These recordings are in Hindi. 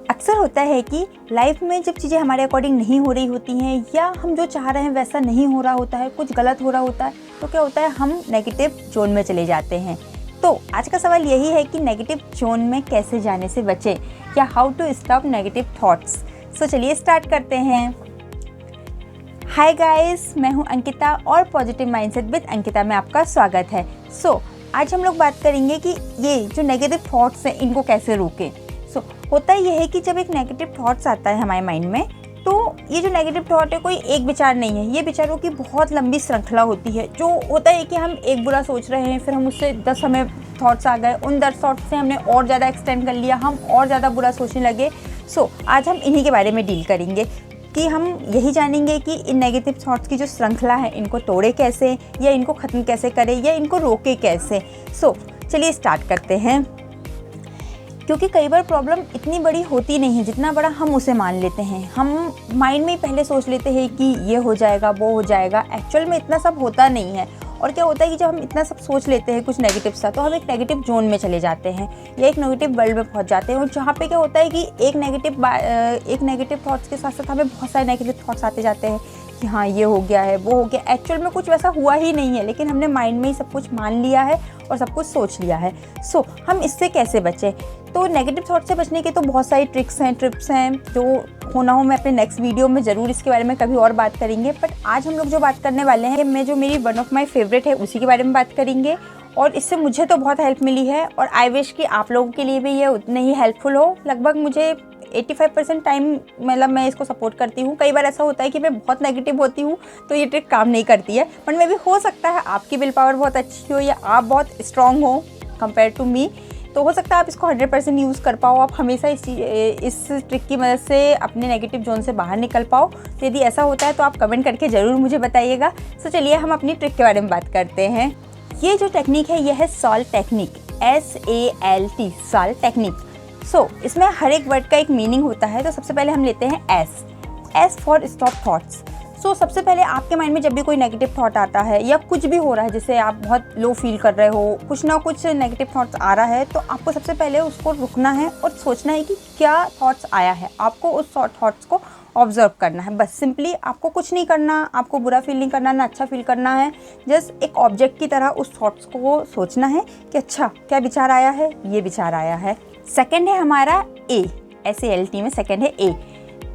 अक्सर होता है कि लाइफ में जब चीज़ें हमारे अकॉर्डिंग नहीं हो रही होती हैं या हम जो चाह रहे हैं वैसा नहीं हो रहा होता है, कुछ गलत हो रहा होता है, तो क्या होता है, हम नेगेटिव जोन में चले जाते हैं। तो आज का सवाल यही है कि नेगेटिव जोन में कैसे जाने से बचें, या how to stop negative thoughts. So चलिए स्टार्ट करते हैं। हाय गाइस, मैं हूं अंकिता और पॉजिटिव माइंडसेट विद अंकिता में आपका स्वागत है। आज हम लोग बात करेंगे कि ये जो नेगेटिव थॉट्स हैं इनको कैसे रोकें। होता ये है कि जब एक नेगेटिव थॉट्स आता है हमारे माइंड में, तो ये जो नेगेटिव थॉट है कोई एक विचार नहीं है, ये विचारों की बहुत लंबी श्रृंखला होती है। जो होता है कि हम एक बुरा सोच रहे हैं, फिर हम उससे 10 हमें थॉट्स आ गए, उन 10 थॉट्स से हमने और ज़्यादा एक्सटेंड कर लिया, हम और ज़्यादा बुरा सोचने लगे। आज हम इन्हीं के बारे में डील करेंगे कि हम यही जानेंगे कि इन नेगेटिव थॉट्स की जो श्रृंखला है इनको तोड़े कैसे, या इनको ख़त्म कैसे करें, या इनको रोके कैसे। चलिए स्टार्ट करते हैं। क्योंकि कई बार प्रॉब्लम इतनी बड़ी होती नहीं है जितना बड़ा हम उसे मान लेते हैं। हम माइंड में ही पहले सोच लेते हैं कि ये हो जाएगा, वो हो जाएगा। एक्चुअल में इतना सब होता नहीं है। और क्या होता है कि जब हम इतना सब सोच लेते हैं कुछ नेगेटिव सा, तो हम एक नेगेटिव जोन में चले जाते हैं या एक नेगेटिव वर्ल्ड में पहुंच जाते हैं। और जहाँ पे क्या होता है कि एक नेगेटिव थॉट्स के साथ साथ हमें बहुत सारे नेगेटिव थॉट्स आते जाते हैं कि हाँ ये हो गया है, वो हो गया। एक्चुअल में कुछ वैसा हुआ ही नहीं है, लेकिन हमने माइंड में ही सब कुछ मान लिया है और सब कुछ सोच लिया है। हम इससे कैसे बचें? तो नेगेटिव थॉट से बचने के तो बहुत सारी ट्रिक्स हैं, टिप्स हैं। जो होना हो मैं अपने नेक्स्ट वीडियो में ज़रूर इसके बारे में कभी और बात करेंगे। बट आज हम लोग जो बात करने वाले हैं, मैं जो मेरी वन ऑफ माई फेवरेट है उसी के बारे में बात करेंगे। और इससे मुझे तो बहुत हेल्प मिली है, और आई विश कि आप लोगों के लिए भी ये उतने ही हेल्पफुल हो। लगभग मुझे 85% टाइम मतलब मैं इसको सपोर्ट करती हूँ। कई बार ऐसा होता है कि मैं बहुत नेगेटिव होती हूँ तो ये ट्रिक काम नहीं करती है, बट मे भी हो सकता है आपकी विल पावर बहुत अच्छी हो या आप बहुत स्ट्रांग हो कंपेयर टू मी, तो हो सकता है आप इसको 100% यूज़ कर पाओ। आप हमेशा इस ट्रिक की मदद से अपने नेगेटिव जोन से बाहर निकल पाओ। तो यदि ऐसा होता है तो आप कमेंट करके ज़रूर मुझे बताइएगा। चलिए हम अपनी ट्रिक के बारे में बात करते हैं। ये जो टेक्निक है ये है salt technique, SALT, salt technique. इसमें हर एक वर्ड का एक मीनिंग होता है। तो सबसे पहले हम लेते हैं S फॉर स्टॉप थॉट्स। सबसे पहले आपके माइंड में जब भी कोई नेगेटिव थॉट आता है या कुछ भी हो रहा है, जैसे आप बहुत लो फील कर रहे हो, कुछ ना कुछ नेगेटिव थॉट्स आ रहा है, तो आपको सबसे पहले उसको रुकना है और सोचना है कि क्या थॉट्स आया है। आपको उस थॉट्स को ऑब्जर्व करना है। बस सिंपली आपको कुछ नहीं करना, आपको बुरा फील नहीं करना, ना अच्छा फील करना है। जस्ट एक ऑब्जेक्ट की तरह उस थॉट्स को सोचना है कि अच्छा क्या विचार आया है, ये विचार आया है। सेकेंड है हमारा SALT में सेकेंड है A।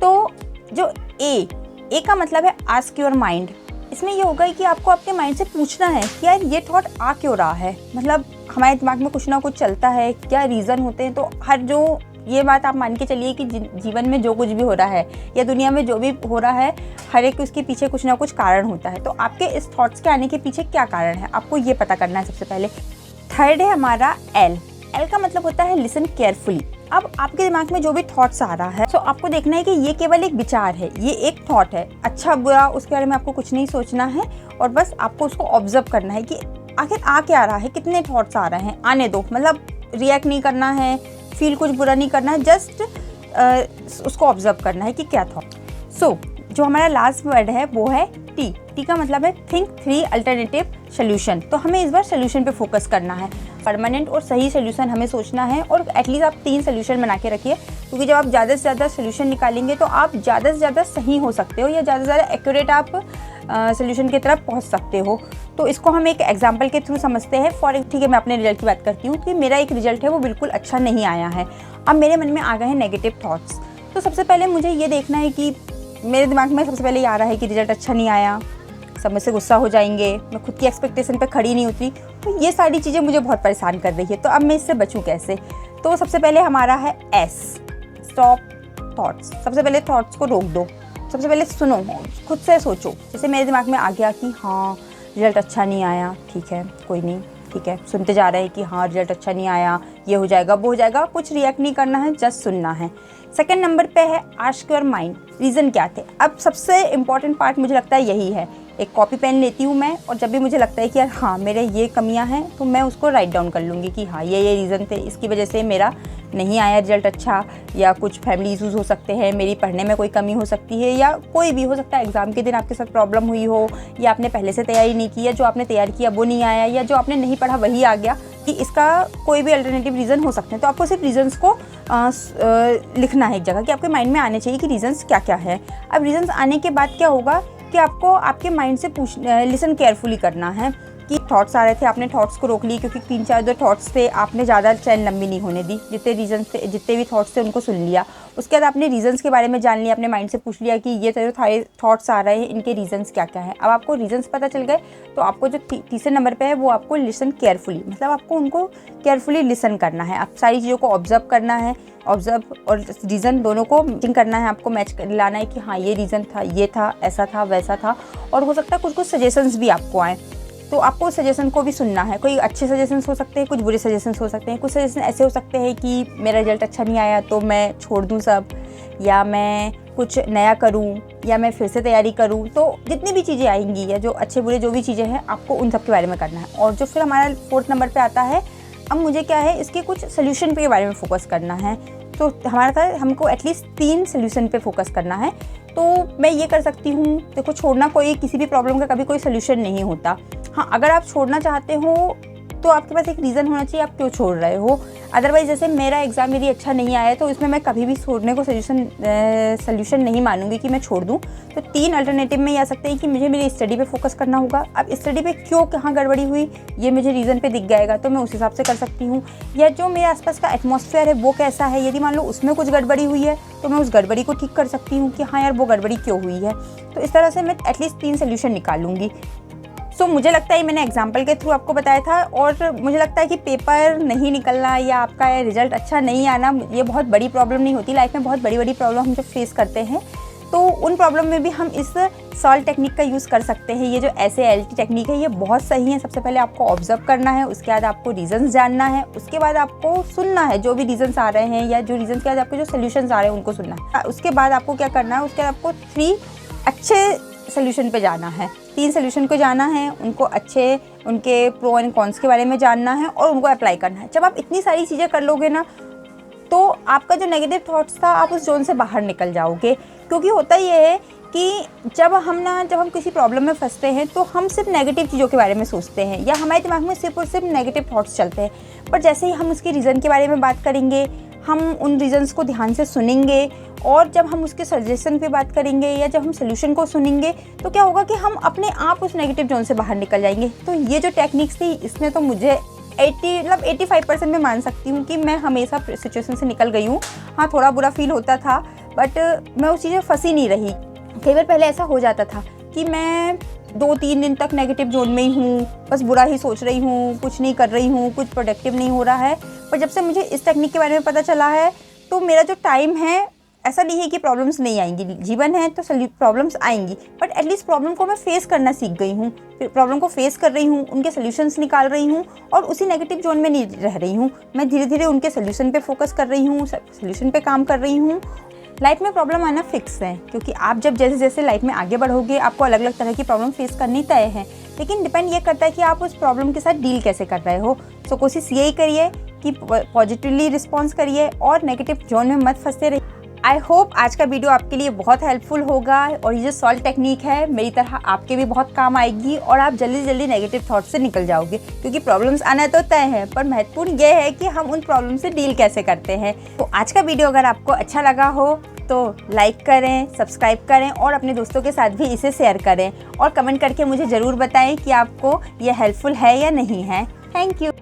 तो जो ए का मतलब है आस्क योर माइंड। इसमें ये होगा कि आपको आपके माइंड से पूछना है कि यार ये थॉट आ क्यों रहा है। मतलब हमारे दिमाग में कुछ ना कुछ चलता है, क्या रीज़न होते हैं। तो ये बात आप मान के चलिए कि जीवन में जो कुछ भी हो रहा है या दुनिया में जो भी हो रहा है, हर एक उसके पीछे कुछ ना कुछ कारण होता है। तो आपके इस थॉट्स के आने के पीछे क्या कारण है, आपको ये पता करना है सबसे पहले। थर्ड है हमारा L का मतलब होता है लिसन केयरफुली। अब आपके दिमाग में जो भी थॉट्स आ रहा है, आपको देखना है कि ये केवल एक विचार है, ये एक थॉट है। अच्छा बुरा उसके बारे में आपको कुछ नहीं सोचना है, और बस आपको उसको ऑब्जर्व करना है कि आखिर आ क्या रहा है, कितने थॉट्स आ रहे हैं, आने दो। मतलब रिएक्ट नहीं करना है, फील कुछ बुरा नहीं करना है, जस्ट उसको ऑब्जर्व करना है कि क्या थॉट। जो हमारा लास्ट वर्ड है वो है T का मतलब है थिंक 3 अल्टरनेटिव सोल्यूशन। तो हमें इस बार सोल्यूशन पे फोकस करना है। परमानेंट और सही सोल्यूशन हमें सोचना है, और एटलीस्ट आप 3 सोल्यूशन बना के रखिए, क्योंकि जब आप ज़्यादा से ज़्यादा सोल्यूशन निकालेंगे तो आप ज़्यादा से ज़्यादा सही हो सकते हो, या ज़्यादा से ज़्यादा एक्यूरेट आप सोल्यूशन की तरफ पहुँच सकते हो। तो इसको हम एक एग्जाम्पल के थ्रू समझते हैं। ठीक है, मैं अपने रिजल्ट की बात करती हूँ कि मेरा एक रिजल्ट है वो बिल्कुल अच्छा नहीं आया है। अब मेरे मन में आ गए हैं नेगेटिव थॉट्स। तो सबसे पहले मुझे ये देखना है कि मेरे दिमाग में सबसे पहले ये आ रहा है कि रिजल्ट अच्छा नहीं आया, सब मुझसे गुस्सा हो जाएंगे, मैं खुद की एक्सपेक्टेशन पे खड़ी नहीं उतरी। तो ये सारी चीज़ें मुझे बहुत परेशान कर रही है। तो अब मैं इससे बचूं कैसे? तो सबसे पहले हमारा है S, स्टॉप थॉट्स। सबसे पहले थॉट्स को रोक दो, सबसे पहले सुनो, खुद से सोचो। जैसे मेरे दिमाग में आ गया कि हाँ रिजल्ट अच्छा नहीं आया, ठीक है कोई नहीं, ठीक है, सुनते जा रहे हैं कि हाँ रिजल्ट अच्छा नहीं आया, ये हो जाएगा, वो हो जाएगा। कुछ रिएक्ट नहीं करना है, जस्ट सुनना है। सेकंड नंबर पे है आस्क योर माइंड, रीज़न क्या थे। अब सबसे इम्पॉर्टेंट पार्ट मुझे लगता है यही है एक कॉपी पेन लेती हूँ मैं, और जब भी मुझे लगता है कि यार हाँ मेरे ये कमियां हैं तो मैं उसको राइट डाउन कर लूँगी कि हाँ ये रीज़न थे, इसकी वजह से मेरा नहीं आया रिजल्ट अच्छा, या कुछ फैमिली इशूज़ हो सकते हैं, मेरी पढ़ने में कोई कमी हो सकती है, या कोई भी हो सकता है एग्ज़ाम के दिन आपके साथ प्रॉब्लम हुई हो, या आपने पहले से तैयारी नहीं की, या जो आपने तैयार किया वो नहीं आया, या जो आपने नहीं पढ़ा वही आ गया, कि इसका कोई भी अल्टरनेटिव रीज़न हो सकते हैं। तो आपको सिर्फ रीज़न्स को लिखना है एक जगह, कि आपके माइंड में आने चाहिए कि रीज़न्स क्या क्या है। अब रीज़न्स आने के बाद क्या होगा कि आपको आपके माइंड से लिसन केयरफुली करना है कि थॉट्स आ रहे थे, आपने थॉट्स को रोक ली, क्योंकि 3-4 जो थॉट्स थे आपने ज़्यादा चैन लंबी नहीं होने दी, जितने रीजंस थे, जितने भी थॉट्स थे उनको सुन लिया। उसके बाद आपने रीजंस के बारे में जान लिया, अपने माइंड से पूछ लिया कि ये जो सारे थॉट्स आ रहे हैं इनके रीजंस क्या क्या हैं। अब आपको रीजंस पता चल गए तो आपको जो तीसरे नंबर पे है वो आपको लिसन केयरफुली, मतलब आपको उनको केयरफुली लिसन करना है। आप सारी चीज़ों को ऑब्जर्व करना है, ऑब्जर्व और रीज़न दोनों को मैचिंग करना है, आपको मैच लाना है कि हाँ ये रीज़न था, ये था, ऐसा था, वैसा था। और हो सकता है कुछ सजेशंस भी आपको आएँ, तो आपको सजेशन को भी सुनना है। कोई अच्छे सजेशंस हो सकते हैं, कुछ बुरे सजेशंस हो सकते हैं। कुछ सजेशन ऐसे हो सकते हैं कि मेरा रिजल्ट अच्छा नहीं आया तो मैं छोड़ दूं सब, या मैं कुछ नया करूं, या मैं फिर से तैयारी करूं। तो जितनी भी चीज़ें आएंगी या जो अच्छे बुरे जो भी चीज़ें हैं आपको उन सब के बारे में करना है। और जो फिर हमारा 4th नंबर पर आता है, अब मुझे क्या है इसके कुछ सोल्यूशन के बारे में फोकस करना है। तो हमारा था हमको एटलीस्ट 3 सोल्यूशन पे फोकस करना है। तो मैं ये कर सकती हूँ, देखो छोड़ना कोई किसी भी प्रॉब्लम का कभी कोई सोल्यूशन नहीं होता। हाँ, अगर आप छोड़ना चाहते हो तो आपके पास एक रीज़न होना चाहिए आप क्यों छोड़ रहे हो। अदरवाइज़ जैसे मेरा एग्ज़ाम यदि अच्छा नहीं आया तो इसमें मैं कभी भी छोड़ने को सोल्यूशन नहीं मानूंगी कि मैं छोड़ दूं। तो 3 अल्टरनेटिव में ये आ सकते हैं कि मुझे मेरी स्टडी पे फोकस करना होगा। अब स्टडी पे क्यों कहाँ गड़बड़ी हुई ये मुझे रीज़न पे दिख जाएगा तो मैं उस हिसाब से कर सकती हूँ। या जो मेरे आसपास का एटमॉस्फेयर है वो कैसा है, यदि मान लो उसमें कुछ गड़बड़ी हुई है तो मैं उस गड़बड़ी को ठीक कर सकती हूँ कि हाँ यार वो गड़बड़ी क्यों हुई है। तो इस तरह से मैं एटलीस्ट 3 सोल्यूशन निकालूंगी। सो मुझे लगता है मैंने एग्जाम्पल के थ्रू आपको बताया था। और मुझे लगता है कि पेपर नहीं निकलना या आपका रिजल्ट अच्छा नहीं आना ये बहुत बड़ी प्रॉब्लम नहीं होती। लाइफ में बहुत बड़ी बड़ी प्रॉब्लम हम जब फेस करते हैं तो उन प्रॉब्लम में भी हम इस सॉल्व टेक्निक का यूज़ कर सकते हैं। ये जो SALT टेक्निक है ये बहुत सही है। सबसे पहले आपको ऑब्जर्व करना है, उसके बाद आपको रीजंस जानना है, उसके बाद आपको सुनना है जो भी रीजंस आ रहे हैं या जो रीजंस के बाद आपको जो सोल्यूशंस आ रहे हैं उनको सुनना है। उसके बाद आपको क्या करना है, उसके बाद आपको 3 अच्छे सोल्यूशन पे जाना है। 3 सोल्यूशन को जाना है, उनको अच्छे उनके प्रो एंड कॉन्स के बारे में जानना है और उनको अप्लाई करना है। जब आप इतनी सारी चीज़ें कर लोगे ना तो आपका जो नेगेटिव थॉट्स था आप उस जोन से बाहर निकल जाओगे। क्योंकि होता ये है कि जब हम किसी प्रॉब्लम में फंसते हैं तो हम सिर्फ नेगेटिव चीज़ों के बारे में सोचते हैं या हमारे दिमाग में सिर्फ और सिर्फ नेगेटिव थॉट्स चलते हैं। पर जैसे ही हम उसके रीज़न के बारे में बात करेंगे, हम उन रीजंस को ध्यान से सुनेंगे और जब हम उसके सजेशन पे बात करेंगे या जब हम सोल्यूशन को सुनेंगे तो क्या होगा कि हम अपने आप उस नेगेटिव जोन से बाहर निकल जाएंगे। तो ये जो टेक्निक्स थी इसने तो मुझे 85% में मान सकती हूँ कि मैं हमेशा सिचुएशन से निकल गई हूँ। हाँ, थोड़ा बुरा फील होता था बट मैं उस चीज़ में फंसी नहीं रही। कई बार पहले ऐसा हो जाता था कि मैं 2-3 दिन तक नेगेटिव जोन में ही हूँ, बस बुरा ही सोच रही हूँ, कुछ नहीं कर रही हूँ, कुछ प्रोडक्टिव नहीं हो रहा है। पर जब से मुझे इस टेक्निक के बारे में पता चला है तो मेरा जो टाइम है, ऐसा नहीं है कि प्रॉब्लम्स नहीं आएंगी, जीवन है तो प्रॉब्लम्स आएंगी, बट एटलीस्ट प्रॉब्लम को मैं फेस करना सीख गई हूँ। प्रॉब्लम को फेस कर रही हूँ, उनके सोल्यूशंस निकाल रही हूँ और उसी नेगेटिव जोन में नहीं रह रही हूँ। मैं धीरे धीरे उनके सोल्यूशन पे फोकस कर रही हूँ, सोल्यूशन पे काम कर रही हूँ। लाइफ में प्रॉब्लम आना फिक्स है क्योंकि आप जब जैसे जैसे लाइफ में आगे बढ़ोगे आपको अलग अलग तरह की प्रॉब्लम फेस करनी तय है, लेकिन डिपेंड ये करता है कि आप उस प्रॉब्लम के साथ डील कैसे कर रहे हो। सो कोशिश यही करिए कि पॉजिटिवली रिस्पॉन्स करिए और नेगेटिव जोन में मत फंसते रहिए। आई होप आज का वीडियो आपके लिए बहुत हेल्पफुल होगा और ये जो सॉल्व टेक्निक है मेरी तरह आपके भी बहुत काम आएगी और आप जल्दी से जल्दी नेगेटिव थॉट से निकल जाओगे। क्योंकि प्रॉब्लम्स आना तो तय है पर महत्वपूर्ण ये है कि हम उन प्रॉब्लम से डील कैसे करते हैं। तो आज का वीडियो अगर आपको अच्छा लगा हो तो लाइक करें, सब्सक्राइब करें और अपने दोस्तों के साथ भी इसे शेयर करें और कमेंट करके मुझे ज़रूर बताएं कि आपको ये हेल्पफुल है या नहीं है। Thank you.